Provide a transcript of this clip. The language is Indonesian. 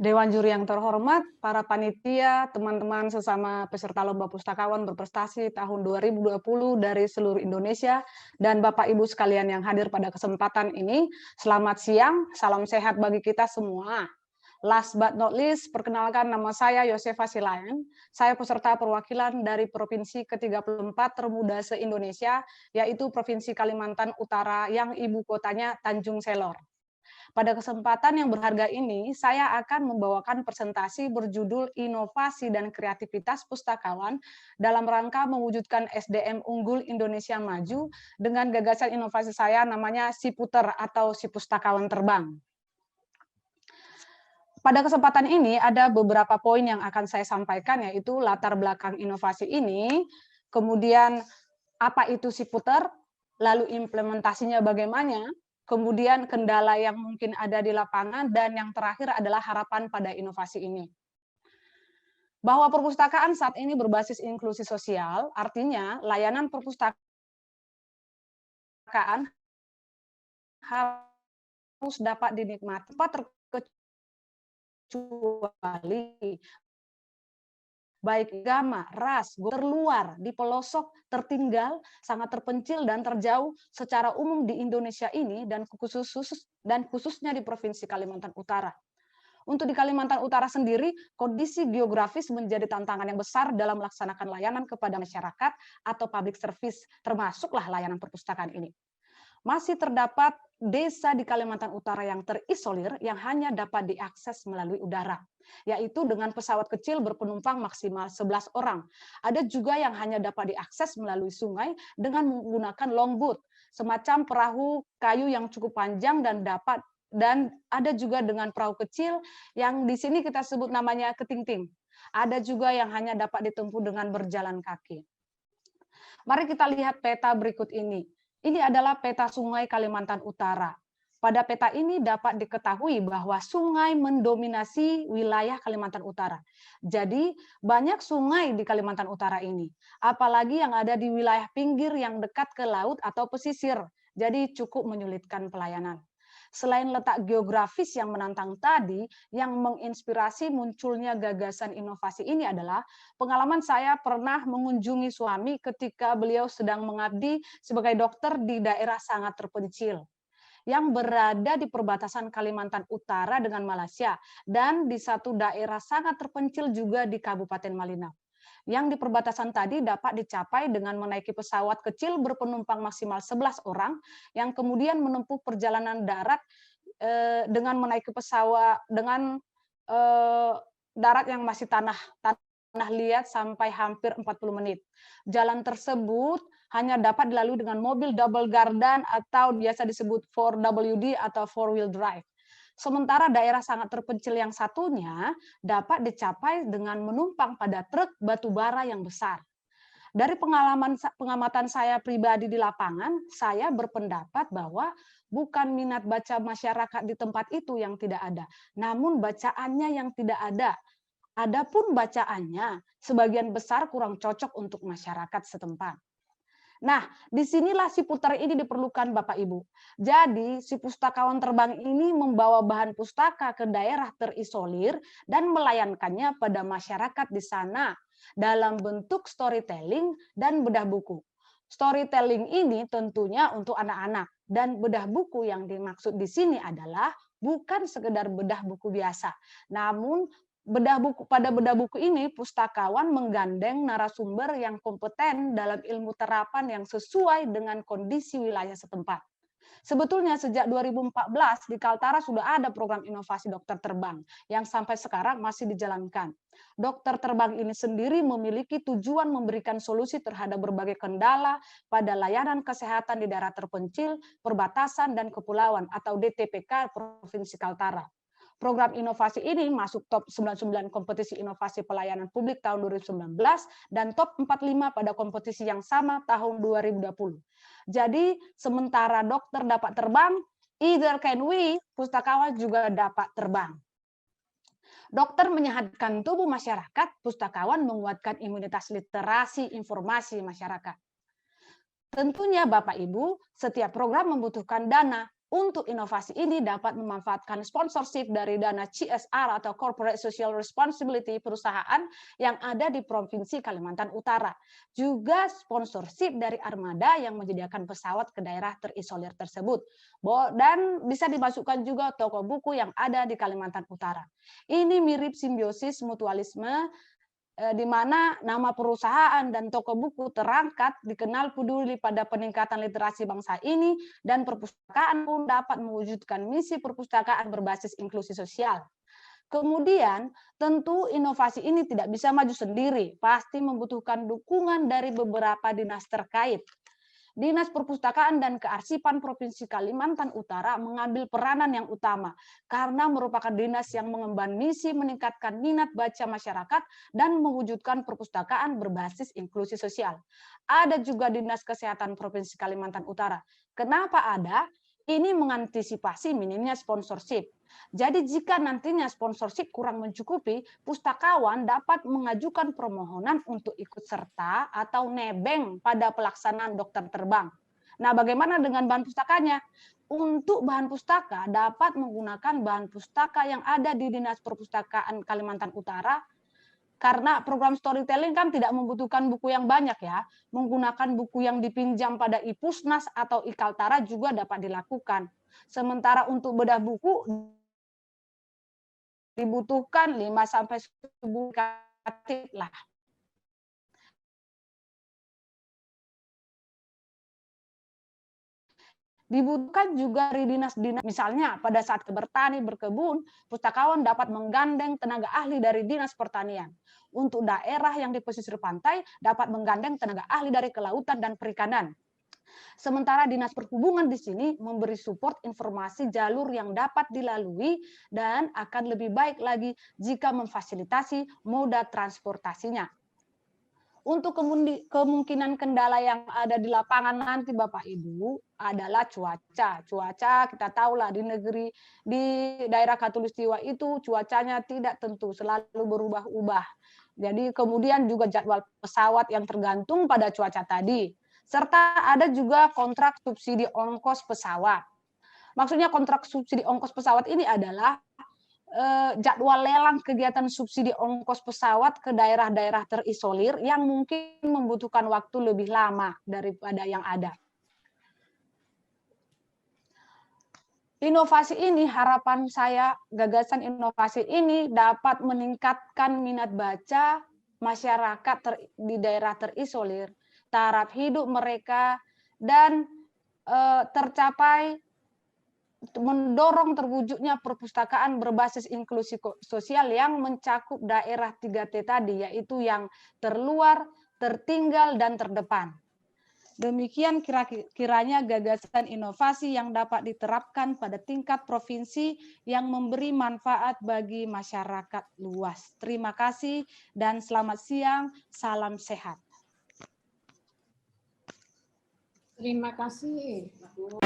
Dewan juri yang terhormat, para panitia, teman-teman sesama peserta lomba pustakawan berprestasi tahun 2020 dari seluruh Indonesia, dan Bapak Ibu sekalian yang hadir pada kesempatan ini, selamat siang, salam sehat bagi kita semua. Last but not least, perkenalkan nama saya Yosefa Silayan. Saya peserta perwakilan dari Provinsi ke-34 termuda se-Indonesia, yaitu Provinsi Kalimantan Utara yang ibu kotanya Tanjung Selor. Pada kesempatan yang berharga ini, saya akan membawakan presentasi berjudul Inovasi dan Kreativitas Pustakawan dalam rangka mewujudkan SDM unggul Indonesia maju dengan gagasan inovasi saya namanya Siputer atau Si Pustakawan Terbang. Pada kesempatan ini ada beberapa poin yang akan saya sampaikan, yaitu latar belakang inovasi ini, kemudian apa itu Siputer, lalu implementasinya bagaimana, kemudian kendala yang mungkin ada di lapangan, dan yang terakhir adalah harapan pada inovasi ini. Bahwa perpustakaan saat ini berbasis inklusi sosial, artinya layanan perpustakaan harus dapat dinikmati tanpa terkecuali baik agama, ras, terluar, di pelosok, tertinggal, sangat terpencil dan terjauh secara umum di Indonesia ini dan khususnya di Provinsi Kalimantan Utara. Untuk di Kalimantan Utara sendiri, kondisi geografis menjadi tantangan yang besar dalam melaksanakan layanan kepada masyarakat atau public service, termasuklah layanan perpustakaan ini. Masih terdapat desa di Kalimantan Utara yang terisolir yang hanya dapat diakses melalui udara, yaitu dengan pesawat kecil berpenumpang maksimal 11 orang. Ada juga yang hanya dapat diakses melalui sungai dengan menggunakan longboat, semacam perahu kayu yang cukup panjang dan ada juga dengan perahu kecil yang di sini kita sebut namanya ketingting. Ada juga yang hanya dapat ditempuh dengan berjalan kaki. Mari kita lihat peta berikut ini. Ini adalah peta sungai Kalimantan Utara. Pada peta ini dapat diketahui bahwa sungai mendominasi wilayah Kalimantan Utara. Jadi banyak sungai di Kalimantan Utara ini, apalagi yang ada di wilayah pinggir yang dekat ke laut atau pesisir. Jadi cukup menyulitkan pelayanan. Selain letak geografis yang menantang tadi, yang menginspirasi munculnya gagasan inovasi ini adalah pengalaman saya pernah mengunjungi suami ketika beliau sedang mengabdi sebagai dokter di daerah sangat terpencil yang berada di perbatasan Kalimantan Utara dengan Malaysia dan di satu daerah sangat terpencil juga di Kabupaten Malinau. Yang di perbatasan tadi dapat dicapai dengan menaiki pesawat kecil berpenumpang maksimal 11 orang yang kemudian menempuh perjalanan darat dengan menaiki pesawat dengan darat yang masih tanah liat sampai hampir 40 menit. Jalan tersebut hanya dapat dilalui dengan mobil double gardan atau biasa disebut 4WD atau 4-wheel drive. Sementara daerah sangat terpencil yang satunya dapat dicapai dengan menumpang pada truk batubara yang besar. Dari pengamatan saya pribadi di lapangan, saya berpendapat bahwa bukan minat baca masyarakat di tempat itu yang tidak ada, namun bacaannya yang tidak ada. Adapun bacaannya, sebagian besar kurang cocok untuk masyarakat setempat. Nah, disinilah si puter ini diperlukan Bapak Ibu. Jadi, si pustakawan terbang ini membawa bahan pustaka ke daerah terisolir dan melayankannya pada masyarakat di sana dalam bentuk storytelling dan bedah buku. Storytelling ini tentunya untuk anak-anak dan bedah buku yang dimaksud di sini adalah bukan sekedar bedah buku biasa, namun pada bedah buku ini, pustakawan menggandeng narasumber yang kompeten dalam ilmu terapan yang sesuai dengan kondisi wilayah setempat. Sebetulnya sejak 2014 di Kaltara sudah ada program inovasi dokter terbang yang sampai sekarang masih dijalankan. Dokter terbang ini sendiri memiliki tujuan memberikan solusi terhadap berbagai kendala pada layanan kesehatan di daerah terpencil, perbatasan, dan kepulauan atau DTPK Provinsi Kaltara. Program inovasi ini masuk top 99 kompetisi inovasi pelayanan publik tahun 2019 dan top 45 pada kompetisi yang sama tahun 2020. Jadi sementara dokter dapat terbang, either can we, pustakawan juga dapat terbang. Dokter menyehatkan tubuh masyarakat, pustakawan menguatkan imunitas literasi informasi masyarakat. Tentunya Bapak Ibu, setiap program membutuhkan dana. Untuk inovasi ini dapat memanfaatkan sponsorship dari dana CSR atau Corporate Social Responsibility perusahaan yang ada di Provinsi Kalimantan Utara. Juga sponsorship dari armada yang menyediakan pesawat ke daerah terisolir tersebut. Dan bisa dimasukkan juga toko buku yang ada di Kalimantan Utara. Ini mirip simbiosis mutualisme di mana nama perusahaan dan toko buku terangkat dikenal peduli pada peningkatan literasi bangsa ini, dan perpustakaan pun dapat mewujudkan misi perpustakaan berbasis inklusi sosial. Kemudian, tentu inovasi ini tidak bisa maju sendiri, pasti membutuhkan dukungan dari beberapa dinas terkait. Dinas Perpustakaan dan Kearsipan Provinsi Kalimantan Utara mengambil peranan yang utama karena merupakan dinas yang mengemban misi meningkatkan minat baca masyarakat dan mewujudkan perpustakaan berbasis inklusi sosial. Ada juga Dinas Kesehatan Provinsi Kalimantan Utara. Kenapa ada? Ini mengantisipasi minimnya sponsorship. Jadi jika nantinya sponsorship kurang mencukupi, pustakawan dapat mengajukan permohonan untuk ikut serta atau nebeng pada pelaksanaan dokter terbang. Nah, bagaimana dengan bahan pustakanya? Untuk bahan pustaka dapat menggunakan bahan pustaka yang ada di Dinas Perpustakaan Kalimantan Utara, karena program storytelling kan tidak membutuhkan buku yang banyak ya. Menggunakan buku yang dipinjam pada IPUSNAS atau IKALTARA juga dapat dilakukan. Sementara untuk bedah buku dibutuhkan 5-10 kali lah. Dibutuhkan juga dari dinas-dinas, misalnya pada saat bertani, berkebun, pustakawan dapat menggandeng tenaga ahli dari Dinas Pertanian. Untuk daerah yang di pesisir pantai, dapat menggandeng tenaga ahli dari kelautan dan perikanan. Sementara Dinas Perhubungan di sini memberi support informasi jalur yang dapat dilalui dan akan lebih baik lagi jika memfasilitasi moda transportasinya. Untuk kemungkinan kendala yang ada di lapangan nanti Bapak Ibu adalah cuaca. Cuaca kita tahulah di daerah Khatulistiwa itu cuacanya tidak tentu, selalu berubah-ubah. Jadi kemudian juga jadwal pesawat yang tergantung pada cuaca tadi. Serta ada juga kontrak subsidi ongkos pesawat. Maksudnya kontrak subsidi ongkos pesawat ini adalah jadwal lelang kegiatan subsidi ongkos pesawat ke daerah-daerah terisolir yang mungkin membutuhkan waktu lebih lama daripada yang ada. Inovasi ini, harapan saya, gagasan inovasi ini dapat meningkatkan minat baca masyarakat di daerah terisolir, taraf hidup mereka, dan tercapai mendorong terwujudnya perpustakaan berbasis inklusi sosial yang mencakup daerah 3T tadi, yaitu yang terluar, tertinggal, dan terdepan. Demikian kiranya gagasan inovasi yang dapat diterapkan pada tingkat provinsi yang memberi manfaat bagi masyarakat luas. Terima kasih dan selamat siang, salam sehat. Terima kasih, Bu.